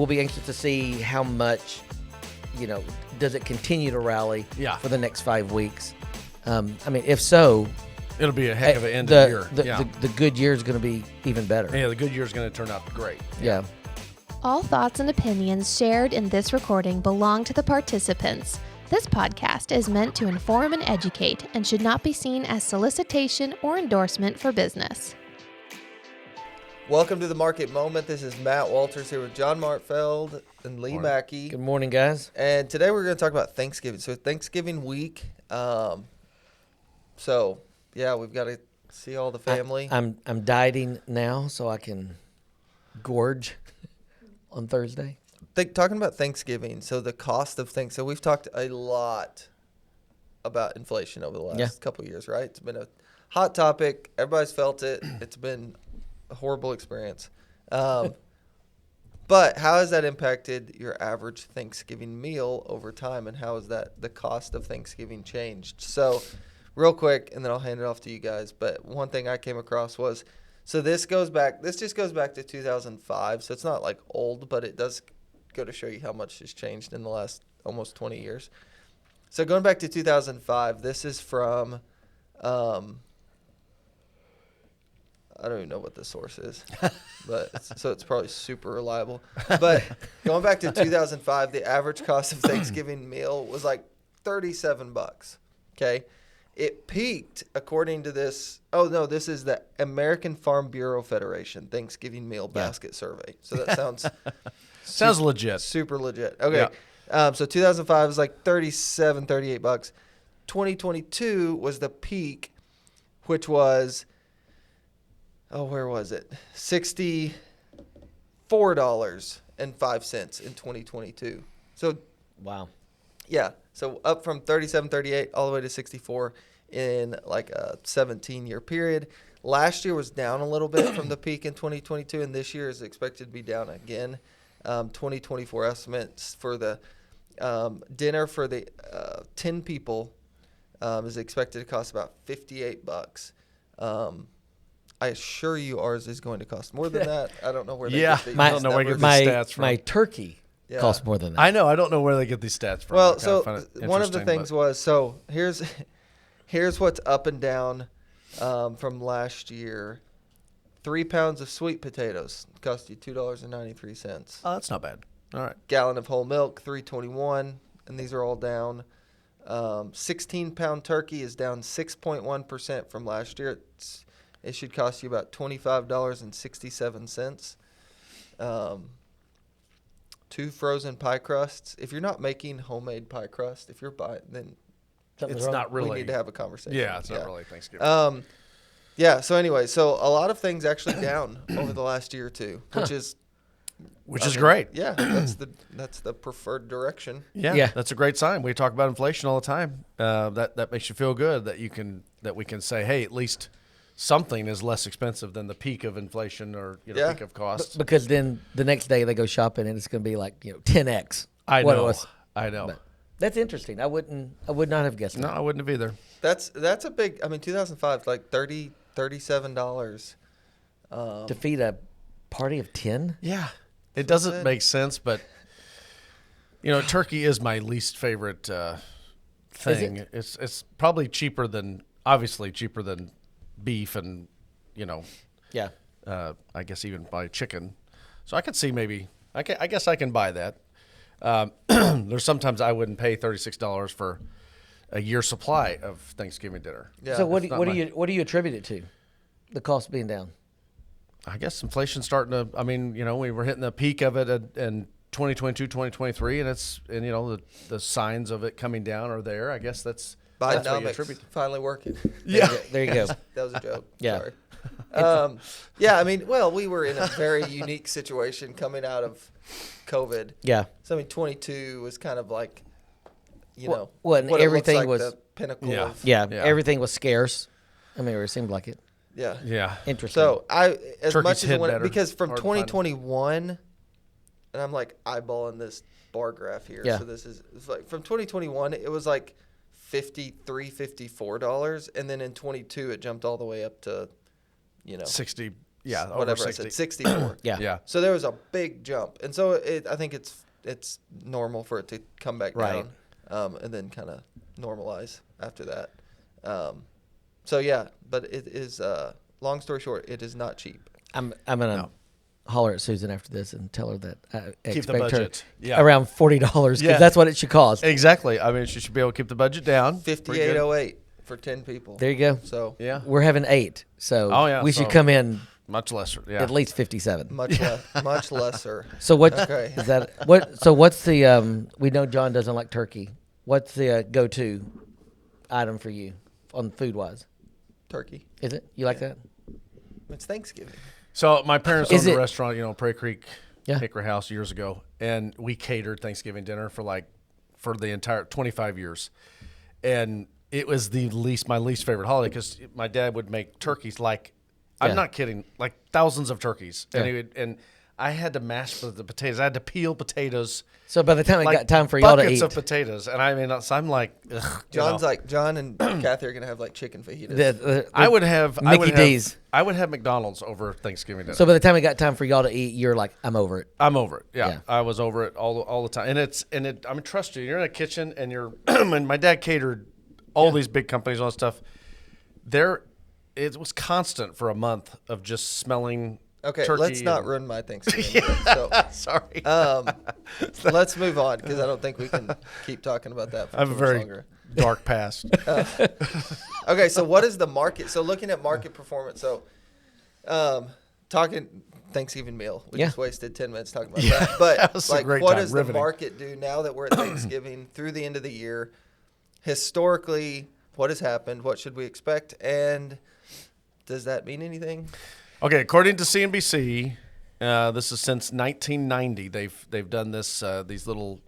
we'll be anxious to see how much, does it continue to rally for the next 5 weeks. If so, it'll be a heck of an end of the year. The good year is going to be even better. Yeah, the good year is going to turn out great. Yeah. All thoughts and opinions shared in this recording belong to the participants. This podcast is meant to inform and educate and should not be seen as solicitation or endorsement for business. Welcome to the Market Moment. This is Matt Walters here with John Martfeld and Lee Mackey. Good morning, guys. And today we're going to talk about Thanksgiving. So Thanksgiving week. We've got to see all the family. I'm dieting now so I can gorge on Thursday. Talking about Thanksgiving, so the cost of things. So we've talked a lot about inflation over the last couple of years, right? It's been a hot topic. Everybody's felt it. It's been a horrible experience. But how has that impacted your average Thanksgiving meal over time, and how has the cost of Thanksgiving changed? So real quick, and then I'll hand it off to you guys. But one thing I came across was, so this just goes back to 2005. So it's not like old, but it does go to show you how much has changed in the last almost 20 years. So going back to 2005, this is from, I don't even know what the source is, but it's probably super reliable. But going back to 2005, the average cost of Thanksgiving meal was like $37. Okay. It peaked according to this. Oh no, this is the American Farm Bureau Federation Thanksgiving Meal Basket Survey. So that sounds legit. Super legit. Okay. Yeah. So 2005 was like $38. 2022 was the peak, which was, where was it? $64.05 in 2022. So wow. Yeah. So up from 37.38 all the way to 64 in like a 17-year period. Last year was down a little bit from the peak in 2022, and this year is expected to be down again. 2024 estimates for the dinner for the 10 people is expected to cost about $58. I assure you ours is going to cost more than that. I don't know where they get these stats from. My turkey costs more than that. I know. I don't know where they get these stats from. Well, so one of the things was, so here's what's up and down from last year. 3 pounds of sweet potatoes cost you $2.93. Oh, that's not bad. All right. Gallon of whole milk, $3.21, and these are all down. 16-pound turkey is down 6.1% from last year. It should cost you about $25.67. 2 frozen pie crusts. If you're not making homemade pie crust, if you're buying, then it's not really. We need to have a conversation. Yeah, it's not really Thanksgiving. So anyway, so a lot of things actually down over the last year or two, which is great. Yeah, that's the preferred direction. Yeah, that's a great sign. We talk about inflation all the time. That makes you feel good that we can say, hey, at least something is less expensive than the peak of inflation or peak of costs. Because then the next day they go shopping and it's going to be like 10x. I know. But that's interesting. I would not have guessed that. No, I wouldn't have either. That's a big. 2005 like $37. To feed a party of 10. Yeah, it doesn't make sense, but turkey is my least favorite thing. It's probably cheaper than beef and, I guess even buy chicken. So I could see I guess I can buy that. There's sometimes I wouldn't pay $36 for a year's supply of Thanksgiving dinner. Yeah. So what do you attribute it to? The cost being down? I guess inflation's starting to, we were hitting the peak of it in 2022, 2023, and the signs of it coming down are there. I guess that's Bidenomics finally working. Yeah. There you go. That was a joke. Yeah. Sorry. We were in a very unique situation coming out of COVID. Yeah. So 22 was kind of like, and what everything like was the pinnacle of. Yeah. Everything was scarce. It seemed like it. Yeah. Yeah. Interesting. So Turkey's much as better. because from 2021, and I'm like eyeballing this bar graph here. Yeah. So it's like from 2021, it was like $53, $54, and then in 22 it jumped all the way up to, 60 whatever I said, 64. Yeah. So there was a big jump, and so I think it's normal for it to come back down, and then kind of normalize after that. So yeah, but it is. Long story short, it is not cheap. I'm gonna holler at Susan after this and tell her that I Keep the expect budget. her around $40 because that's what it should cost. Exactly. I mean, she should be able to keep the budget down. $58.08 for 10 people. There you go. So we're having 8, so we should come in much lesser. Yeah, at least 57. Much lesser. So what is that? So what's the? We know John doesn't like turkey. What's the go-to item for you on food wise? Turkey. Is it? You like that? It's Thanksgiving. So my parents owned a restaurant, Prairie Creek Hickory House years ago, and we catered Thanksgiving dinner for the entire 25 years, and it was my least favorite holiday because my dad would make turkeys I'm not kidding, like thousands of turkeys, and I had to mash the potatoes. I had to peel potatoes. So by the time it got time for y'all to eat, buckets of potatoes, and I mean, so I'm like, ugh, John and Kathy are gonna have like chicken fajitas. I would have Mickey D's. I would have McDonald's over Thanksgiving dinner. So by the time it got time for y'all to eat, you're like, I'm over it. I'm over it. Yeah. I was over it all the time, and I mean, trust you. You're in a kitchen, and and my dad catered all these big companies, all that stuff. It was constant for a month of just smelling. Okay, turkey let's not ruin my Thanksgiving. So, sorry. Let's move on because I don't think we can keep talking about that for I have a much very longer. dark past. Okay, so what is the market? So looking at market performance. So, talking Thanksgiving meal. We just wasted 10 minutes talking about that. But that was a great what time. does Riveting. the market do now that we're at Thanksgiving through the end of the year? Historically, what has happened? What should we expect? And does that mean anything? Okay, according to CNBC, this is since 1990. They've done this these little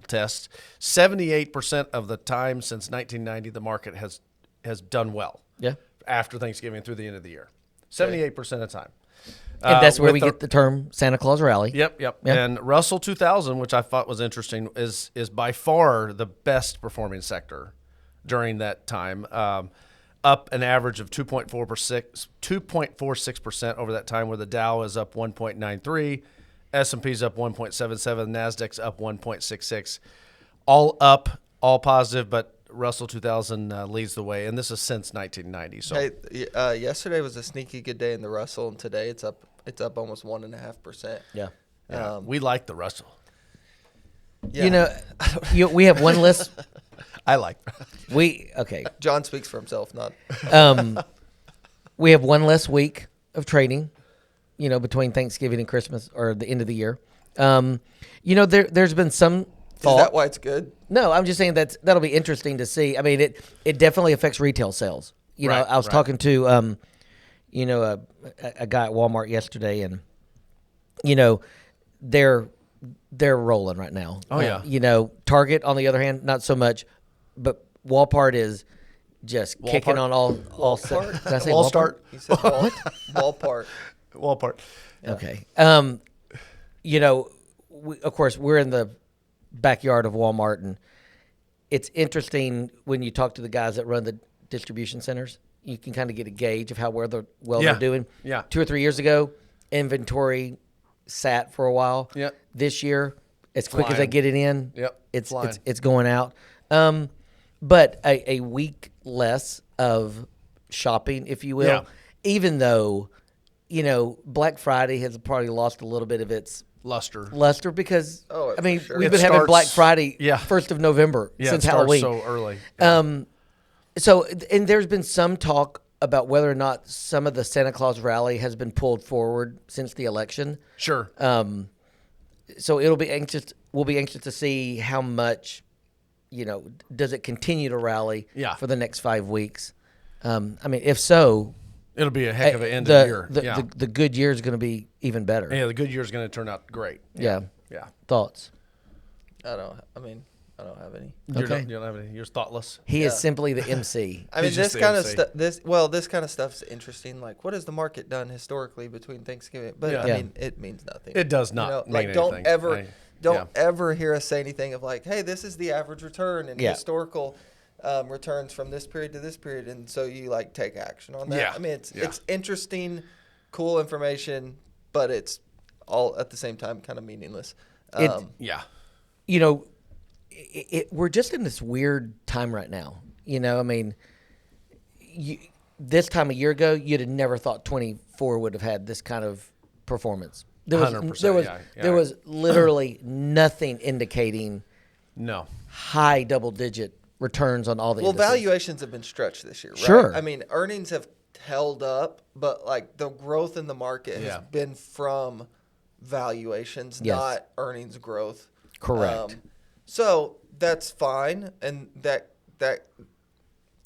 tests. 78% of the time since 1990, the market has done well. Yeah. After Thanksgiving through the end of the year, 78% of the time. And that's where we get the term Santa Claus rally. Yep. And Russell 2000, which I thought was interesting, is by far the best performing sector during that time. Up an average of 2.46% over that time, where the Dow is up 1.93, S&P's up 1.77, Nasdaq's up 1.66, all up, all positive, but Russell 2000 leads the way, and this is since 1990. So, hey, yesterday was a sneaky good day in the Russell, and today it's up almost 1.5%. Yeah. We like the Russell. Yeah. We have one list. I like. John speaks for himself, not. We have one less week of trading, between Thanksgiving and Christmas or the end of the year. There's been some thought. Is that why it's good? No, I'm just saying that'll be interesting to see. I mean, it definitely affects retail sales. I was talking to a guy at Walmart yesterday, and they're rolling right now. Oh yeah. Target on the other hand, not so much. But Walmart is just kicking on all. Did I say Walmart? He said Walmart. Walmart. Okay. Of course, we're in the backyard of Walmart, and it's interesting when you talk to the guys that run the distribution centers. You can kind of get a gauge of how they're doing. Yeah. 2 or 3 years ago, inventory sat for a while. Yep. This year, as quick as they get it in, it's going out. But a week less of shopping, if you will, even though, Black Friday has probably lost a little bit of its luster because, we've been having Black Friday 1st of November since Halloween. So early. And there's been some talk about whether or not some of the Santa Claus rally has been pulled forward since the election. Sure. So we'll be anxious to see how much, does it continue to rally for the next 5 weeks? If so, it'll be a heck of an end of the year. The good year is going to be even better. Yeah, the good year is going to turn out great. Yeah. Yeah. Thoughts? I don't have any. You don't have any. You're thoughtless. He is simply the MC. This kind of stuff. This kind of stuff's interesting. Like, what has the market done historically between Thanksgiving? But it means nothing. It does not mean anything. Don't ever hear us say anything of like, hey, this is the average return and historical returns from this period to this period, and so you take action on that. Yeah. It's interesting cool information, but it's all at the same time kind of meaningless. We're just in this weird time right now. I mean, this time a year ago, you'd have never thought 24 would have had this kind of performance. There was 100%, there was literally nothing indicating high double-digit returns on all the indices. Valuations have been stretched this year, right? Sure. I mean, earnings have held up, but like the growth in the market has been from valuations, not earnings growth. Correct. So that's fine, and that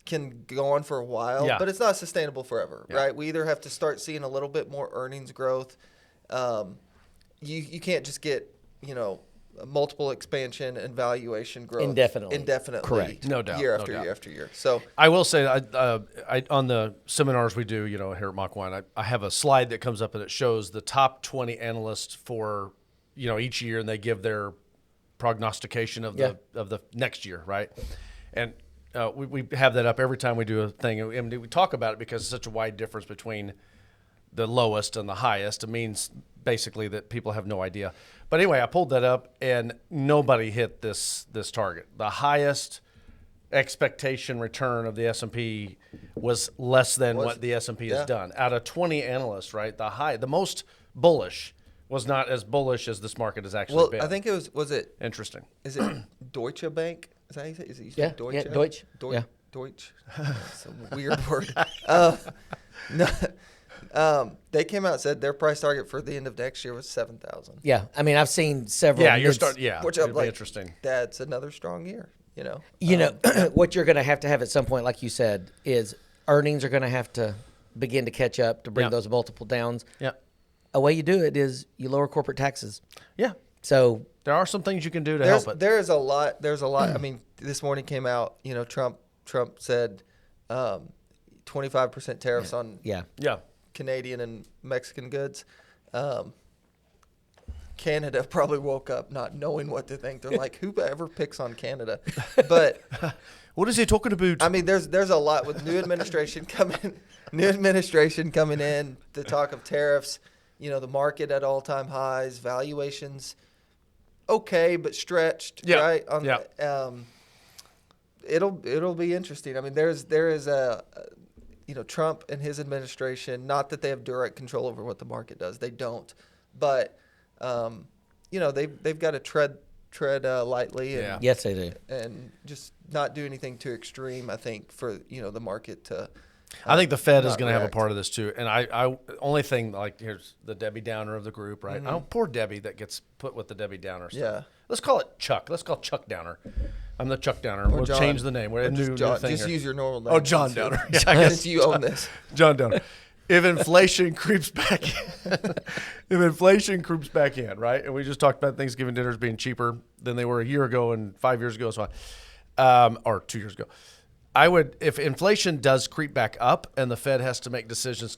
can go on for a while, but it's not sustainable forever, right? We either have to start seeing a little bit more earnings growth. You can't just get, multiple expansion and valuation growth indefinitely. Correct. No doubt. Year after year after year. So I will say, I on the seminars we do, here at Mach 1, I have a slide that comes up and it shows the top 20 analysts for, each year, and they give their prognostication of the next year, right? And we have that up every time we do a thing, and we talk about it because it's such a wide difference between the lowest and the highest. It means basically that people have no idea. But anyway, I pulled that up, and nobody hit this target. The highest expectation return of the S&P was less than what the S&P has done. Out of 20 analysts, right, the most bullish was not as bullish as this market has actually been. I think it was it interesting. Is it Deutsche Bank? Is that how you say it? Is it Deutsche? Yeah, Deutsch. Deutsch. That's a weird word. They came out and said their price target for the end of next year was 7,000. Yeah, I mean, I've seen several. Yeah, which I'm like, interesting. That's another strong year. What you're going to have at some point, like you said, is earnings are going to have to begin to catch up to bring those multiple downs. Yeah. A way you do it is you lower corporate taxes. Yeah. So there are some things you can do to help it. There's a lot. I mean, this morning came out, Trump said 25% tariffs on Canadian and Mexican goods. Canada probably woke up not knowing what to think. They're like, who ever picks on Canada? But what is he talking about? I mean, there's a lot with new administration coming in, the talk of tariffs, the market at all-time highs, valuations okay but stretched, right? It'll be interesting. I mean, there is a Trump and his administration, not that they have direct control over what the market does. They don't. But they've got to tread lightly. And, yes, they do. And just not do anything too extreme, I think, for, the market to I think the Fed is going to have a part of this too. And I only thing, like, here's the Debbie Downer of the group, right? Oh, poor Debbie that gets put with the Debbie Downer stuff. Yeah. Let's call it Chuck. Let's call Chuck Downer. I'm the Chuck Downer. We'll change the name. We're a new thing just here. Use your normal name. Oh, John Downer. Yeah, I guess you own this. John Downer. If inflation creeps back in, right? And we just talked about Thanksgiving dinners being cheaper than they were a year ago and 5 years ago, so or 2 years ago. If inflation does creep back up and the Fed has to make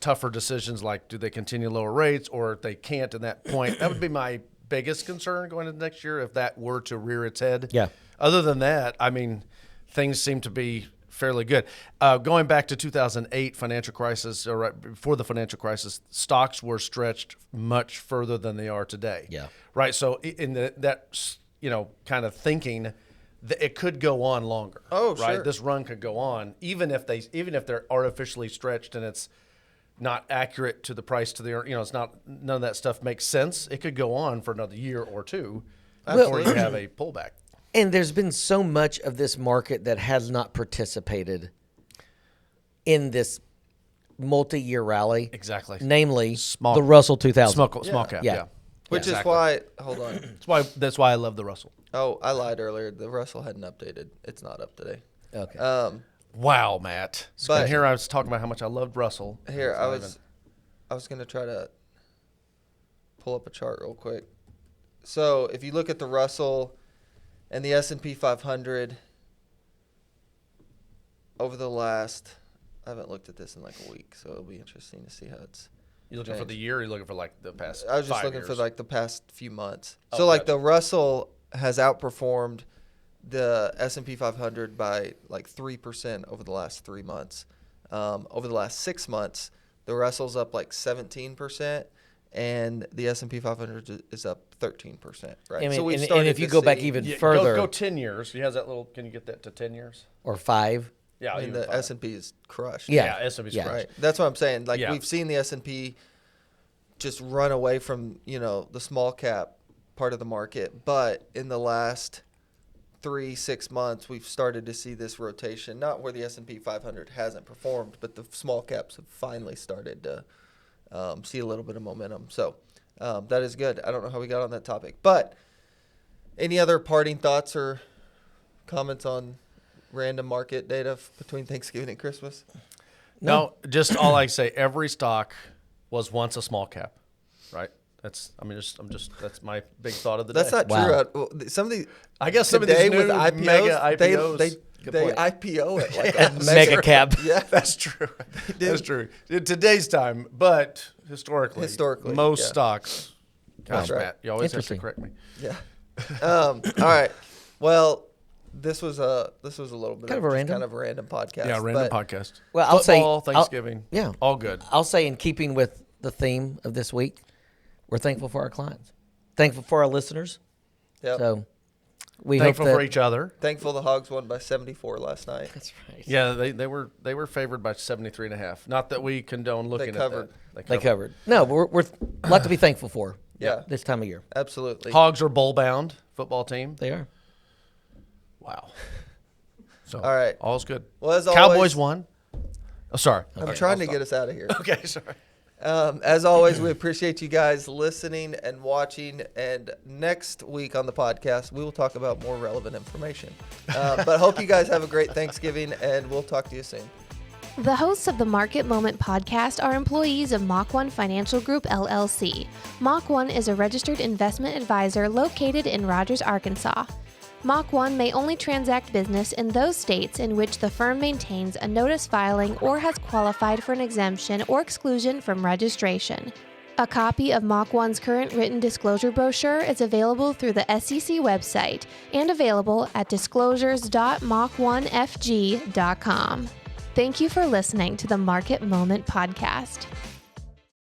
tougher decisions, like do they continue lower rates, or if they can't at that point, that would be my biggest concern going into next year if that were to rear its head. Yeah. Other than that, I mean, things seem to be fairly good. Going back to 2008 financial crisis, or right before the financial crisis, stocks were stretched much further than they are today. Yeah. Right. So in that kind of thinking, it could go on longer. Oh, right? Sure. This run could go on, even if they're artificially stretched and it's not accurate to the price to the it's not, none of that stuff makes sense. It could go on for another year or two before you have a pullback. And there's been so much of this market that has not participated in this multi-year rally. Exactly. Namely, the Russell 2000. Small cap. Yeah. Which is why, hold on. That's why I love the Russell. Oh, I lied earlier. The Russell hadn't updated. It's not up today. Okay. Wow, Matt. But here I was talking about how much I loved Russell. Here I was going to try to pull up a chart real quick. So if you look at the Russell and the S&P 500 over the last, I haven't looked at this in like a week, so it'll be interesting to see how it's. You looking for the year, or are you looking for like the past? I was just 5 looking years? for like the past few months. Oh, so like gotcha. the Russell has outperformed the S&P 500 by like 3% over the last 3 months. Over the last 6 months, The Russell's up like 17%, and the S&P 500 is up 13%. Right. So we and if you go back even further, go 10 years. He has that little. Can you get that to 10 years or 5? Yeah, I mean, the S&P is crushed. Yeah, S&P's crushed. Right. That's what I'm saying. Like we've seen the S&P just run away from the small cap part of the market, but in the last 3-6 months, we've started to see this rotation. Not where the S&P 500 hasn't performed, but the small caps have finally started to see a little bit of momentum. So that is good. I don't know how we got on that topic, but any other parting thoughts or comments on random market data between Thanksgiving and Christmas? No, just all I say. Every stock was once a small cap, right? That's that's my big thought of the day. That's not true. Some of these, I guess some of these new IPOs, mega IPOs, they IPO it like a mega cap. Yeah, that's true. That's true. In today's time, but historically, most stocks. Gosh, right. Matt, you always have to correct me. Yeah. All right. Well, this was a little bit of a random podcast. Yeah, random podcast. Well, I'll Football, say Thanksgiving. All good. I'll say, in keeping with the theme of this week, we're thankful for our clients, thankful for our listeners. Yep. So thankful for each other. Thankful the Hogs won by 74 last night. That's right. Yeah, they were favored by 73.5. Not that we condone looking at that. They covered. No, we're a lot to be thankful for. Yeah, this time of year. Absolutely. Hogs are bowl bound football team. They are. Wow. So all right, all's good. Well, as Cowboys always, won. Oh, sorry. I'm trying to get us out of here. Okay, sorry. As always, we appreciate you guys listening and watching. And next week on the podcast, we will talk about more relevant information. But hope you guys have a great Thanksgiving, and we'll talk to you soon. The hosts of the Market Moment podcast are employees of Mach 1 Financial Group, LLC. Mach 1 is a registered investment advisor located in Rogers, Arkansas. Mach 1 may only transact business in those states in which the firm maintains a notice filing or has qualified for an exemption or exclusion from registration. A copy of Mach 1's current written disclosure brochure is available through the SEC website and available at disclosures.mach1fg.com. Thank you for listening to the Market Moment podcast.